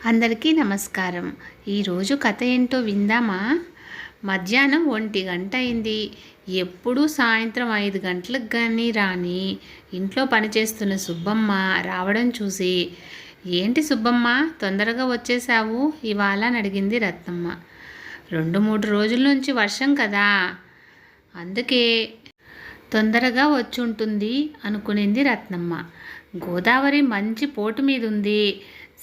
అందరికీ నమస్కారం. ఈరోజు కథ ఏంటో విందామా? మధ్యాహ్నం 1 గంట అయింది. ఎప్పుడూ సాయంత్రం 5 గంటలకు కానీ రాని ఇంట్లో పనిచేస్తున్న సుబ్బమ్మ రావడం చూసి, ఏంటి సుబ్బమ్మ తొందరగా వచ్చేసావు ఇవాళ అని అడిగింది రత్నమ్మ. 2-3 రోజుల నుంచి వర్షం కదా, అందుకే తొందరగా వచ్చి ఉంటుంది అనుకునింది రత్నమ్మ. గోదావరి మంచి పోటు మీద ఉంది.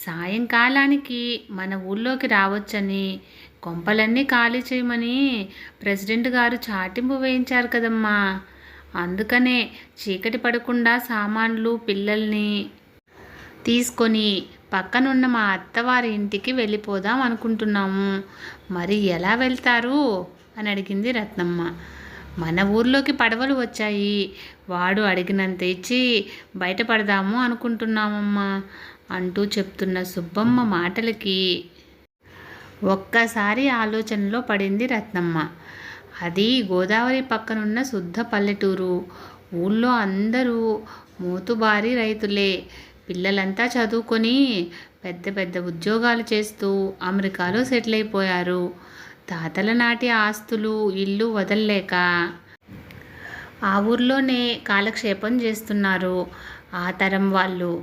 సాయంకాలానికి మన ఊళ్ళోకి రావచ్చని, కొంపలన్నీ ఖాళీ చేయమని ప్రెసిడెంట్ గారు చాటింపు వేయించారు కదమ్మా. అందుకనే చీకటి పడకుండా సామాన్లు పిల్లల్ని తీసుకొని పక్కనున్న మా అత్తవారి ఇంటికి వెళ్ళిపోదాం అనుకుంటున్నాము. మరి ఎలా వెళ్తారు అని అడిగింది రత్నమ్మ. మన ఊర్లోకి పడవలు వచ్చాయి, వాడు అడిగినంత ఇచ్చి బయటపడదాము అనుకుంటున్నామమ్మా అంటూ చెప్తున్న సుబ్బమ్మ మాటలకి ఒక్కసారి ఆలోచనలో పడింది రత్నమ్మ. అది గోదావరి పక్కనున్న శుద్ధ పల్లెటూరు. ఊళ్ళో అందరూ మోతుబారి రైతులే. పిల్లలంతా చదువుకొని పెద్ద పెద్ద ఉద్యోగాలు చేస్తూ అమెరికాలో సెటిల్ అయిపోయారు. తాతల నాటి ఆస్తులు ఇల్లు వదల్లేక ఆ ఊర్లోనే కాలక్షేపం చేస్తున్నారు ఆ తరం వాళ్ళు.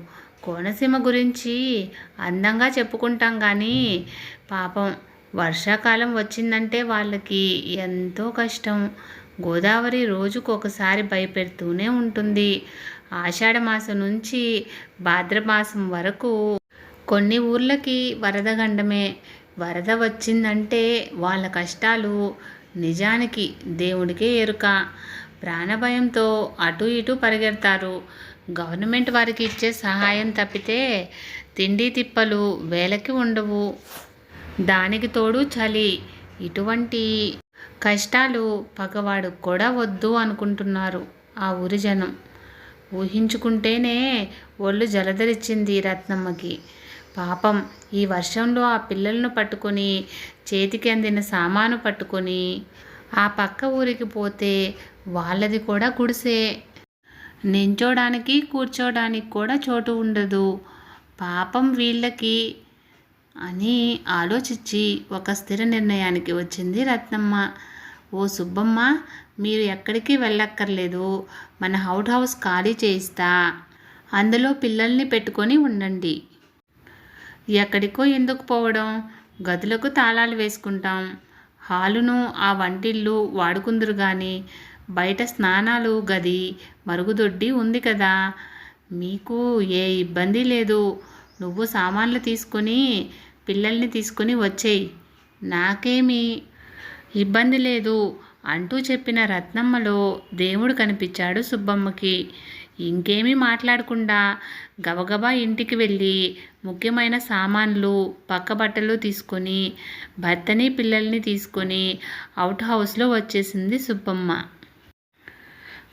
కోనసీమ గురించి అందంగా చెప్పుకుంటాం కానీ పాపం వర్షాకాలం వచ్చిందంటే వాళ్ళకి ఎంతో కష్టం. గోదావరి రోజుకొకసారి భయపెడుతూనే ఉంటుంది. ఆషాఢమాసం నుంచి భాద్రమాసం వరకు కొన్ని ఊర్లకి వరద గండమే. వరద వచ్చిందంటే వాళ్ళ కష్టాలు నిజానికి దేవుడికే ఎరుక. ప్రాణభయంతో అటు ఇటు పరిగెడతారు. గవర్నమెంట్ వారికి ఇచ్చే సహాయం తప్పితే తిండి తిప్పలు వేలకి ఉండవు. దానికి తోడు చలి. ఇటువంటి కష్టాలు పగవాడు కూడా వద్దు అనుకుంటున్నారు ఆ ఊరి జనం. ఊహించుకుంటేనే ఒళ్ళు జలధరిచ్చింది రత్నమ్మకి. పాపం ఈ వర్షంలో ఆ పిల్లలను పట్టుకొని చేతికి అందిన సామాను పట్టుకొని ఆ పక్క ఊరికి పోతే వాళ్ళది కూడా గుడిసే. నించోడానికి కూర్చోడానికి కూడా చోటు ఉండదు. పాపం వీళ్ళకి అని ఆలోచించి ఒక స్థిర నిర్ణయానికి వచ్చింది రత్నమ్మ. ఓ సుబ్బమ్మ, మీరు ఎక్కడికి వెళ్ళక్కర్లేదు. మన హౌస్ ఖాళీ చేయిస్తా. అందులో పిల్లల్ని పెట్టుకొని ఉండండి. ఎక్కడికో ఎందుకు పోవడం? గదులకు తాళాలు వేసుకుంటాం. హాలును ఆ వంటిల్లు వాడుకుందురు కానీ బయట స్నానాలు గది మరుగుదొడ్డి ఉంది కదా, మీకు ఏ ఇబ్బంది లేదు. నువ్వు సామాన్లు తీసుకొని పిల్లల్ని తీసుకొని వచ్చేయి, నాకేమీ ఇబ్బంది లేదు అంటూ చెప్పిన రత్నమ్మలో దేవుడు కనిపించాడు సుబ్బమ్మకి. ఇంకేమీ మాట్లాడకుండా గబగబా ఇంటికి వెళ్ళి ముఖ్యమైన సామాన్లు పక్క బట్టలు తీసుకొని భర్తని పిల్లల్ని తీసుకొని హౌస్లో వచ్చేసింది సుబ్బమ్మ.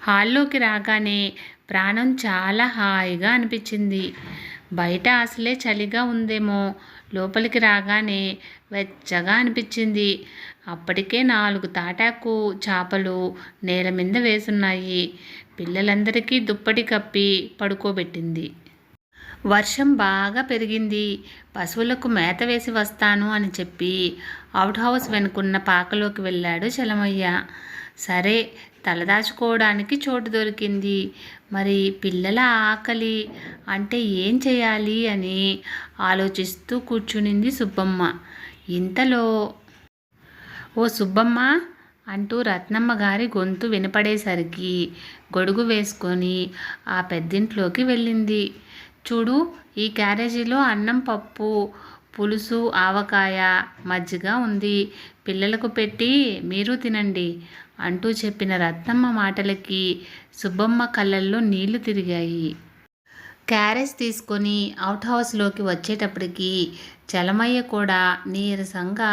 హాల్లోకి రాగానే ప్రాణం చాలా హాయిగా అనిపించింది. బయట అసలే చలిగా ఉందేమో, లోపలికి రాగానే వెచ్చగా అనిపించింది. అప్పటికే 4 తాటాకు చాపలు నేల మీద వేసున్నాయి. పిల్లలందరికీ దుప్పటి కప్పి పడుకోబెట్టింది. వర్షం బాగా పెరిగింది. పశువులకు మేత వేసి వస్తాను అని చెప్పి హౌస్ వెనుకున్న పాకలోకి వెళ్ళాడు చలమయ్య. సరే, తలదాచుకోవడానికి చోటు దొరికింది. మరి పిల్లల ఆకలి అంటే ఏం చేయాలి అని ఆలోచిస్తూ కూర్చునింది సుబ్బమ్మ. ఇంతలో ఓ సుబ్బమ్మ అంటూ రత్నమ్మ గారి గొంతు వినపడేసరికి గొడుగు వేసుకొని ఆ పెద్దింట్లోకి వెళ్ళింది. చూడు, ఈ క్యారేజీలో అన్నం, పప్పు, పులుసు, ఆవకాయ, మజ్జిగ ఉంది. పిల్లలకు పెట్టి మీరు తినండి అంటూ చెప్పిన రత్నమ్మ మాటలకి సుబ్బమ్మ కళ్ళల్లో నీళ్లు తిరిగాయి. క్యారేజ్ తీసుకొని హౌస్లోకి వచ్చేటప్పటికి చలమయ్య కూడా నీరసంగా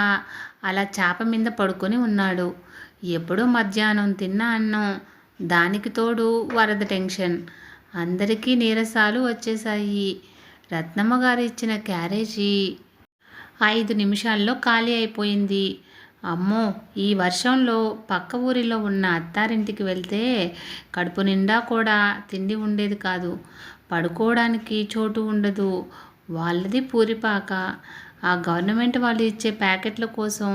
అలా చాప మీద పడుకొని ఉన్నాడు. ఎప్పుడో మధ్యాహ్నం తిన్న అన్నం, దానికి తోడు వరద టెన్షన్. అందరికీ నీరసాలు వచ్చేశాయి. రత్నమ్మ గారు ఇచ్చిన క్యారేజీ 5 నిమిషాల్లో ఖాళీ అయిపోయింది. అమ్మో, ఈ వర్షంలో పక్క ఊరిలో ఉన్న అత్తారింటికి వెళ్తే కడుపు నిండా కూడా తిండి ఉండేది కాదు. పడుకోవడానికి చోటు ఉండదు. వాళ్ళది పూరిపాక. ఆ గవర్నమెంట్ వాళ్ళు ఇచ్చే ప్యాకెట్ల కోసం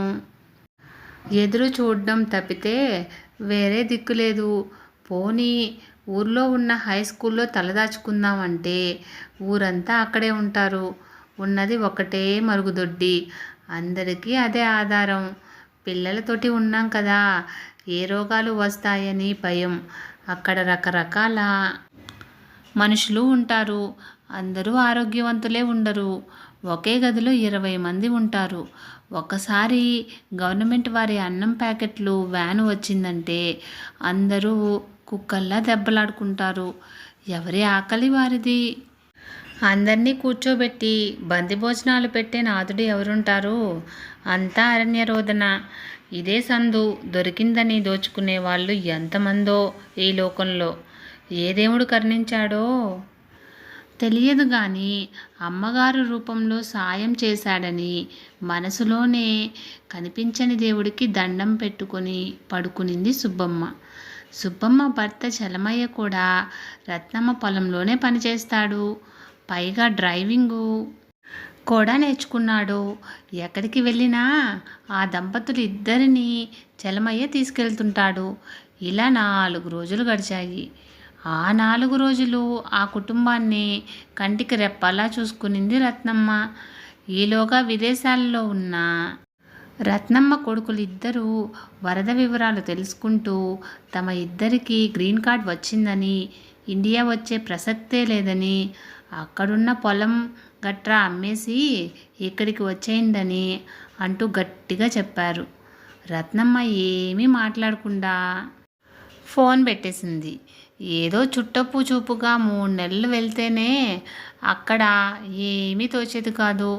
ఎదురు చూడడం తప్పితే వేరే దిక్కు లేదు. పోనీ ఊర్లో ఉన్న హై స్కూల్లో తలదాచుకుందామంటే ఊరంతా అక్కడే ఉంటారు. ఉన్నది ఒకటే మరుగుదొడ్డి. అందరికీ అదే ఆధారం. పిల్లలతోటి ఉన్నాం కదా, ఏ రోగాలు వస్తాయని భయం. అక్కడ రకరకాల మనుషులు ఉంటారు. అందరూ ఆరోగ్యవంతులే ఉండరు. ఒకే గదిలో 20 మంది ఉంటారు. ఒకసారి గవర్నమెంట్ వారి అన్నం ప్యాకెట్లు వ్యాను వచ్చిందంటే అందరూ కుక్కల్లా దెబ్బలాడుకుంటారు. ఎవరి ఆకలి వారిది. అందరినీ కూర్చోబెట్టి బంది భోజనాలు పెట్టే నాథుడు ఎవరుంటారు? అంతా అరణ్య రోదన. ఇదే సందు. దొరికిందని దోచుకునే వాళ్ళు ఎంతమందో ఈ లోకంలో. ఏ దేవుడు కరుణించాడో తెలియదు గాని అమ్మగారు రూపంలో సాయం చేశాడని మనసులోనే కనిపించని దేవుడికి దండం పెట్టుకొని పడుకునింది సుబ్బమ్మ. సుబ్బమ్మ భర్త చలమయ్య కూడా రత్నమ్మ పొలంలోనే పనిచేస్తాడు. పైగా డ్రైవింగు కూడా నేర్చుకున్నాడు. ఎక్కడికి వెళ్ళినా ఆ దంపతులు ఇద్దరిని చలమయ్య తీసుకెళ్తుంటాడు. ఇలా 4 రోజులు గడిచాయి. ఆ 4 రోజులు ఆ కుటుంబాన్ని కంటికి రెప్పలా చూసుకునింది రత్నమ్మ. ఈలోగా విదేశాల్లో ఉన్న రత్నమ్మ కొడుకులు ఇద్దరూ వరద వివరాలు తెలుసుకుంటూ తమ ఇద్దరికీ గ్రీన్ కార్డ్ వచ్చిందని, ఇండియా వచ్చే ప్రసక్తే లేదని, అక్కడున్న పొలం గట్రా అమ్మేసి ఇక్కడికి వచ్చేయండని అంటూ గట్టిగా చెప్పారు. రత్నమ్మ ఏమీ మాట్లాడకుండా ఫోన్ పెట్టేసింది. ఏదో చుట్టపు చూపుగా 3 నెలలు వెళ్తేనే అక్కడ ఏమీ తోచేది కాదు.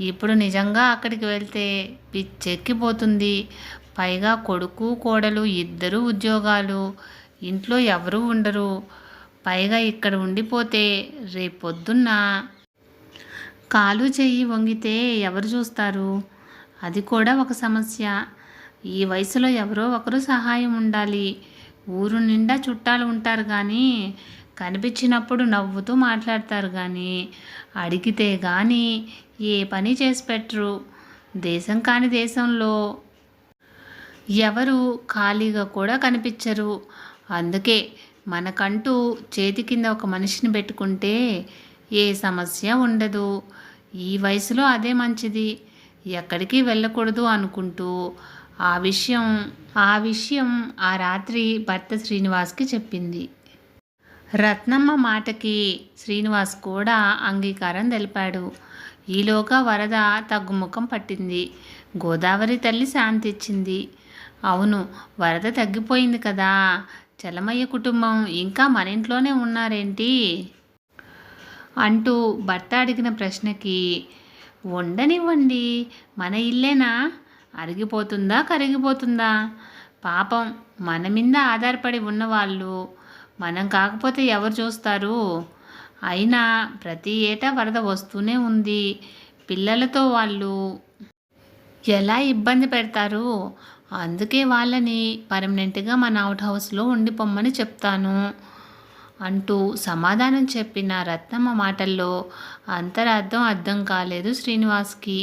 ఇప్పుడు నిజంగా అక్కడికి వెళ్తే పిచ్చెక్కిపోతుంది. పైగా కొడుకు కోడలు ఇద్దరూ ఉద్యోగాలు. ఇంట్లో ఎవరూ ఉండరు. పైగా ఇక్కడ ఉండిపోతే రేపొద్దున్న కాలు చెయ్యి వంగితే ఎవరు చూస్తారు? అది కూడా ఒక సమస్య. ఈ వయసులో ఎవరో ఒకరు సహాయం ఉండాలి. ఊరు నిండా చుట్టాలు ఉంటారు కానీ కనిపించినప్పుడు నవ్వుతూ మాట్లాడతారు కానీ అడిగితే కానీ ఏ పని చేసి పెట్టరు. దేశం కాని దేశంలో ఎవరు ఖాళీగా కూడా కనిపించరు. అందుకే మనకంటూ చేతి కింద ఒక మనిషిని పెట్టుకుంటే ఏ సమస్య ఉండదు. ఈ వయసులో అదే మంచిది. ఎక్కడికి వెళ్ళకూడదు అనుకుంటూ ఆ విషయం ఆ రాత్రి భర్త శ్రీనివాస్కి చెప్పింది. రత్నమ్మ మాటకి శ్రీనివాస్ కూడా అంగీకారం తెలిపాడు. ఈలోగా వరద తగ్గుముఖం పట్టింది. గోదావరి తల్లి శాంతిచ్చింది. అవును, వరద తగ్గిపోయింది కదా, చలమయ్య కుటుంబం ఇంకా మన ఇంట్లోనే ఉన్నారేంటి అంటూ భర్త అడిగిన ప్రశ్నకి, ఉండనివ్వండి, మన ఇల్లేనా, అరిగిపోతుందా కరిగిపోతుందా? పాపం మన మీద ఆధారపడి ఉన్నవాళ్ళు మనం కాకపోతే ఎవరు చూస్తారు? అయినా ప్రతి ఏటా వరద వస్తూనే ఉంది. పిల్లలతో వాళ్ళు ఎలా ఇబ్బంది పెడతారు? అందుకే వాళ్ళని పర్మనెంట్గా మన అవుట్ హౌస్లో ఉండిపోమ్మని చెప్తాను అంటూ సమాధానం చెప్పిన రత్నమ్మ మాటల్లో అంతరార్థం అర్థం కాలేదు శ్రీనివాస్కి.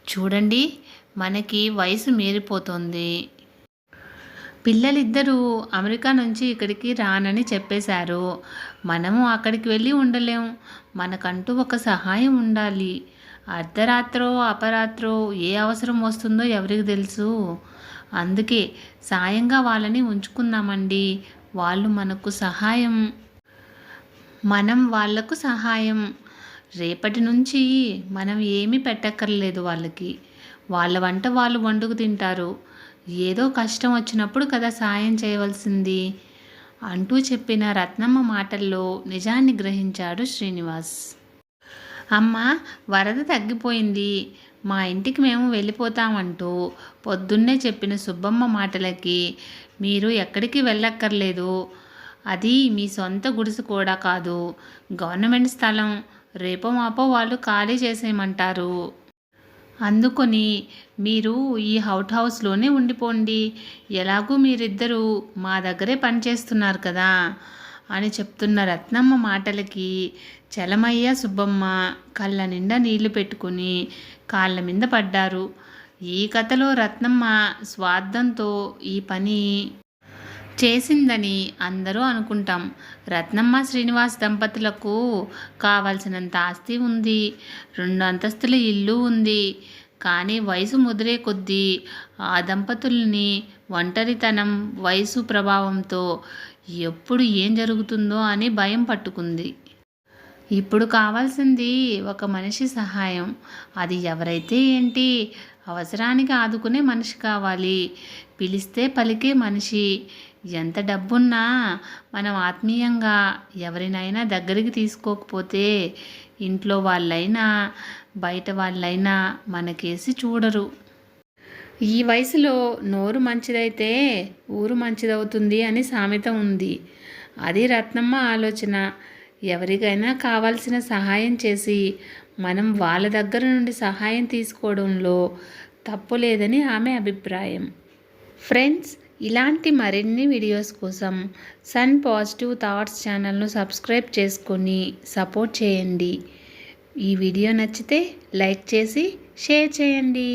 చూడండి, మనకి వయసు మీరిపోతుంది. పిల్లలిద్దరూ అమెరికా నుంచి ఇక్కడికి రానని చెప్పేశారు. మనము అక్కడికి వెళ్ళి ఉండలేం. మనకంటూ ఒక సహాయం ఉండాలి. అర్ధరాత్రో అపరాత్రో ఏ అవసరం వస్తుందో ఎవరికి తెలుసు? అందుకే సాయంగా వాళ్ళని ఉంచుకుందామండి. వాళ్ళు మనకు సహాయం, మనం వాళ్లకు సహాయం. రేపటి నుంచి మనం ఏమీ పెట్టక్కర్లేదు వాళ్ళకి. వాళ్ళ వంట వాళ్ళు వండుకు తింటారు. ఏదో కష్టం వచ్చినప్పుడు కదా సాయం చేయవలసింది అంటూ చెప్పిన రత్నమ్మ మాటల్లో నిజాన్ని గ్రహించాడు శ్రీనివాస్. అమ్మ, వరద తగ్గిపోయింది, మా ఇంటికి మేము వెళ్ళిపోతామంటూ పొద్దున్నే చెప్పిన సుబ్బమ్మ మాటలకి మీరు ఎక్కడికి వెళ్ళక్కర్లేదు. అది మీ సొంత గుడిసె కూడా కాదు, గవర్నమెంట్ స్థలం. రేపో మాపో వాళ్ళు ఖాళీ చేసేయమంటారు. అందుకొని మీరు ఈ అవుట్ హౌస్లోనే ఉండిపోండి. ఎలాగూ మీరిద్దరూ మా దగ్గరే పనిచేస్తున్నారు కదా అని చెప్తున్న రత్నమ్మ మాటలకి చలమయ్య సుబ్బమ్మ కళ్ళ నిండా నీళ్లు పెట్టుకుని కాళ్ళ మీద పడ్డారు. ఈ కథలో రత్నమ్మ స్వార్థంతో ఈ పని చేసిందని అందరూ అనుకుంటాం. రత్నమ్మ శ్రీనివాస్ దంపతులకు కావలసినంత ఆస్తి ఉంది, 2 అంతస్తుల ఇల్లు ఉంది. కానీ వయసు ముదిరే కొద్దీ ఆ దంపతుల్ని ఒంటరితనం, వయసు ప్రభావంతో ఎప్పుడు ఏం జరుగుతుందో అని భయం పట్టుకుంది. ఇప్పుడు కావాల్సింది ఒక మనిషి సహాయం. అది ఎవరైతే ఏంటి, అవసరానికి ఆదుకునే మనిషి కావాలి. పిలిస్తే పలికే మనిషి. ఎంత డబ్బున్నా మనం ఆత్మీయంగా ఎవరినైనా దగ్గరికి తీసుకోకపోతే ఇంట్లో వాళ్ళైనా బయట వాళ్ళైనా మనకేసి చూడరు. ఈ వయసులో నోరు మంచిదైతే ఊరు మంచిదవుతుంది అని సామెత ఉంది. అది రత్నమ్మ ఆలోచన. ఎవరికైనా కావాల్సిన సహాయం చేసి మనం వాళ్ళ దగ్గర నుండి సహాయం తీసుకోవడంలో తప్పు లేదని ఆమె అభిప్రాయం. ఫ్రెండ్స్, ఇలాంటి మరిన్ని వీడియోస్ కోసం సన్ పాజిటివ్ థాట్స్ ఛానల్ను సబ్స్క్రైబ్ చేసుకొని సపోర్ట్ చేయండి. ఈ వీడియో నచ్చితే లైక్ చేసి షేర్ చేయండి.